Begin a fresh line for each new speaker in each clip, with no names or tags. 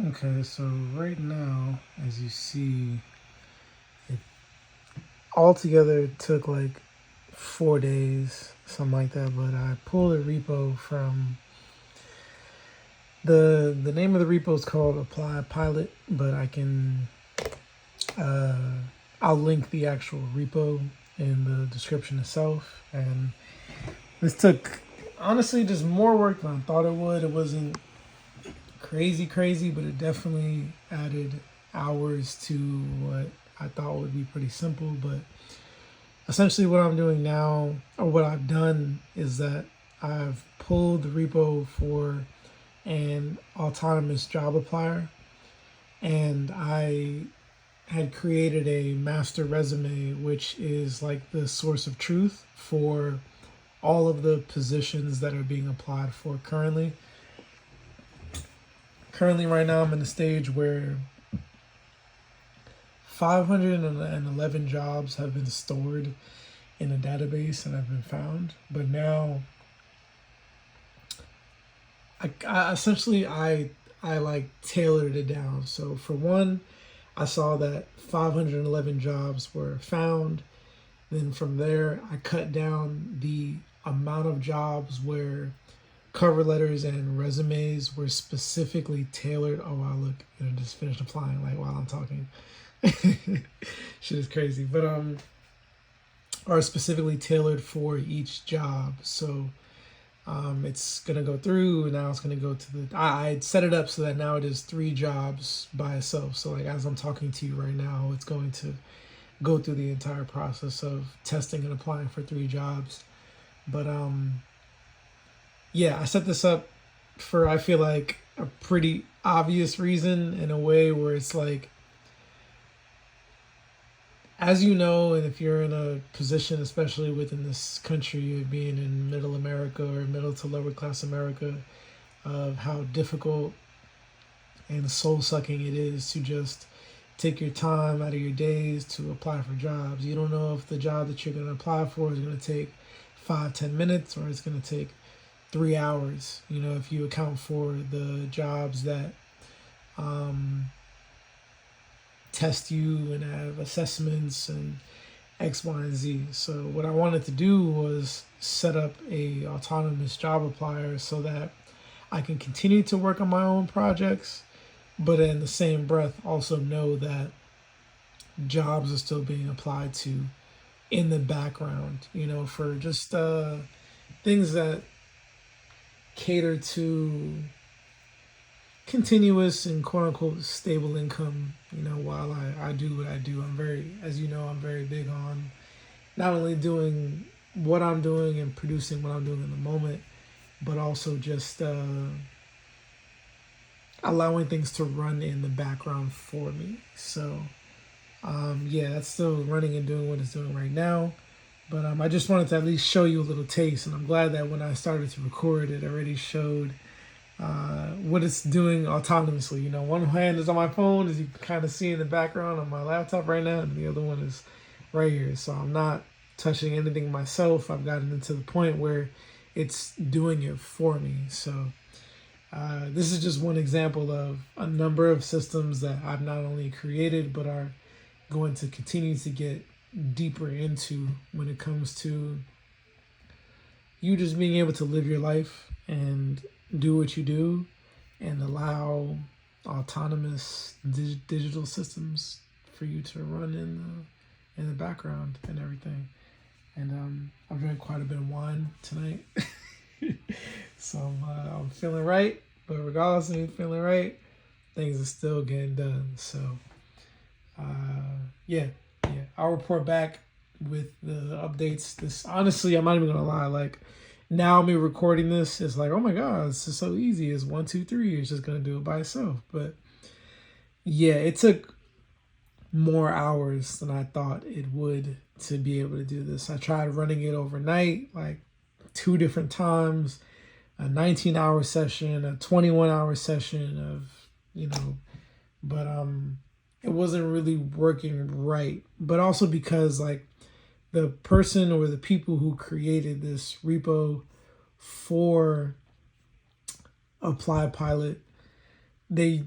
Okay, so right now, as you see, it altogether took like 4 days, something like that. But I pulled a repo from the name of the repo is called Apply Pilot, but I can uh, I'll link the actual repo in the description itself. And this took honestly just more work than I thought it would. It wasn't crazy, but it definitely added hours to what I thought would be pretty simple. But essentially, what I'm doing now, or what I've done, is that I've pulled the repo for an autonomous job applier, and I had created a master resume, which is like the source of truth for all of the positions that are being applied for currently. Currently, right now, I'm in a stage where 511 jobs have been stored in a database and have been found. But now, I like tailored it down. So for one, I saw that 511 jobs were found. Then from there, I cut down the amount of jobs where cover letters and resumes were specifically tailored. Oh wow, look, I just finished applying like while I'm talking. Shit is crazy, but are specifically tailored for each job. So it's gonna go through. Now it's gonna go to the. I set it up so that now it is 3 jobs by itself. So like as I'm talking to you right now, it's going to go through the entire process of testing and applying for 3 jobs. But yeah, I set this up for I feel like a pretty obvious reason in a way where it's like, as you know, and if you're in a position, especially within this country, of being in middle America or middle to lower class America, of how difficult and soul sucking it is to just take your time out of your days to apply for jobs. You don't know if the job that you're going to apply for is going to take 5-10 minutes or it's going to take 3 hours. You know, if you account for the jobs that test you and have assessments and X, Y, and Z. So what I wanted to do was set up a autonomous job applier so that I can continue to work on my own projects, but in the same breath also know that jobs are still being applied to in the background, you know, for just things that cater to continuous and quote unquote stable income, you know, while I do what I do. I'm very, as you know, I'm very big on not only doing what I'm doing and producing what I'm doing in the moment, but also just allowing things to run in the background for me. So, yeah, that's still running and doing what it's doing right now. But I just wanted to at least show you a little taste, and I'm glad that when I started to record, it already showed what it's doing autonomously. You know, one hand is on my phone, as you can kind of see in the background on my laptop right now, and the other one is right here. So I'm not touching anything myself. I've gotten to the point where it's doing it for me. So this is just one example of a number of systems that I've not only created, but are going to continue to get deeper into when it comes to you just being able to live your life and do what you do and allow autonomous digital systems for you to run in the background and everything. And I've drank quite a bit of wine tonight, so I'm feeling right. But regardless of me feeling right, things are still getting done. So yeah, I'll report back with the updates. This honestly, I'm not even gonna lie. Like now, me recording this is like, oh my god, this is so easy. It's 1, 2, 3. It's just gonna do it by itself. But yeah, it took more hours than I thought it would to be able to do this. I tried running it overnight, like 2 different times, a 19-hour session, a 21-hour session of, you know, but it wasn't really working right. But also because like the person or the people who created this repo for Apply Pilot, they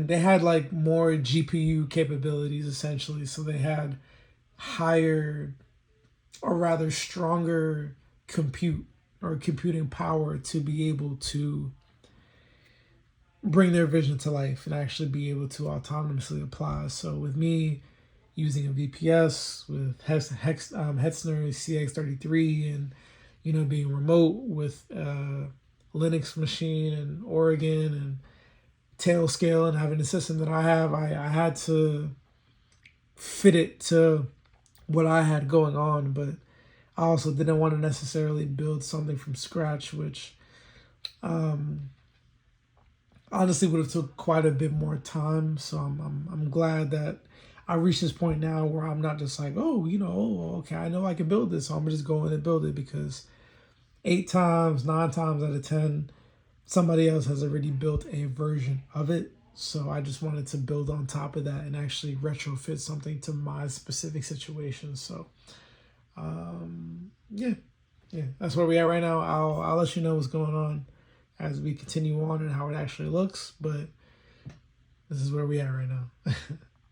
had like more GPU capabilities essentially. So they had higher, or rather stronger compute or computing power to be able to bring their vision to life and actually be able to autonomously apply. So with me using a VPS with Hetzner CX33 and being remote with Linux machine in Oregon and Tailscale and having the system that I have, I had to fit it to what I had going on, but I also didn't want to necessarily build something from scratch, which honestly would have took quite a bit more time. So I'm glad that I reached this point now where I'm not just like, oh, okay, I know I can build this, so I'm just going and build it, because 8 times, 9 times out of 10, somebody else has already built a version of it. So I just wanted to build on top of that and actually retrofit something to my specific situation. So yeah, that's where we are right now. I'll let you know what's going on as we continue on and how it actually looks, but this is where we are right now.